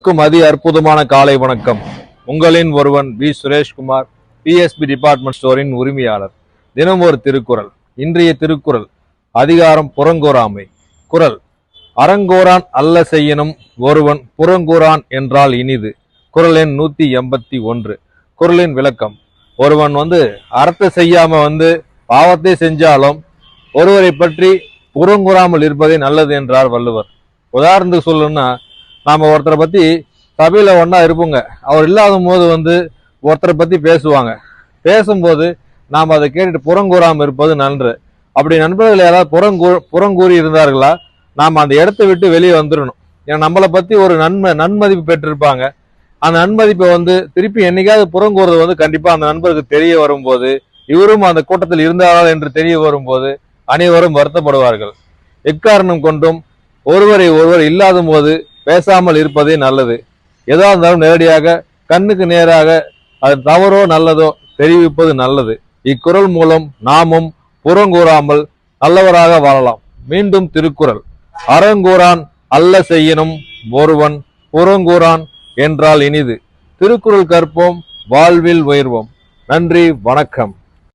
அதி அற்புதமான காலை வணக்கம். உங்களின் ஒருவன் வி சுரேஷ்குமார், பிஎஸ்பி டிபார்ட்மெண்ட் ஸ்டோரின் உரிமையாளர். தினம் ஒரு திருக்குறள். இன்றைய திருக்குறள் அதிகாரம் புறங்கூறாமை. குறள்: அறங்கூறான் அல்ல செய்யணும் ஒருவன் புறங்கூறான் என்றால் இனிது. குறள் எண் 181. குறளின் விளக்கம்: ஒருவன் அறத்தை செய்யாம பாவத்தை செஞ்சாலும் ஒருவரை பற்றி புறங்கூறாமல் இருப்பதே நல்லது என்றார் வள்ளுவர். உதாரணத்துக்கு சொல்லணும்னா, நாம ஒருத்தரை பத்தி சபையில ஒன்னா இருப்போங்க. அவர் இல்லாத போது ஒருத்தரை பத்தி பேசுவாங்க. பேசும்போது நாம் அதை கேட்டுட்டு புறங்கூறாம இருப்பது நன்று. அப்படி நண்பர்கள் யாராவது புறங்கூறி இருந்தார்களா, நாம் அந்த இடத்தை விட்டு வெளியே வந்துடணும். ஏன்னா நம்மளை பத்தி ஒரு நன்மதிப்பு பெற்றிருப்பாங்க. அந்த நன்மதிப்பை திருப்பி என்னைக்காவது புறங்கூறுறது கண்டிப்பா அந்த நண்பருக்கு தெரிய வரும்போது, இவரும் அந்த கூட்டத்தில் இருந்தாரா என்று தெரிய வரும்போது அனைவரும் வருத்தப்படுவார்கள். எக்காரணம் கொண்டும் ஒருவரை ஒருவர் இல்லாத போது பேசாமல் இருப்பதே நல்லது. எதா இருந்தாலும் நேரடியாக கண்ணுக்கு நேராக அது தவறோ நல்லதோ தெரிவிப்பது நல்லது. இக்குறள் மூலம் நாமும் புறங்கூறாமல் நல்லவராக வாழலாம். மீண்டும் திருக்குறள்: அறங்கூறான் அல்ல செய்யணும் ஒருவன் புறங்கூறான் என்றால் இனிது. திருக்குறள் கற்போம், வாழ்வில் உயர்வோம். நன்றி, வணக்கம்.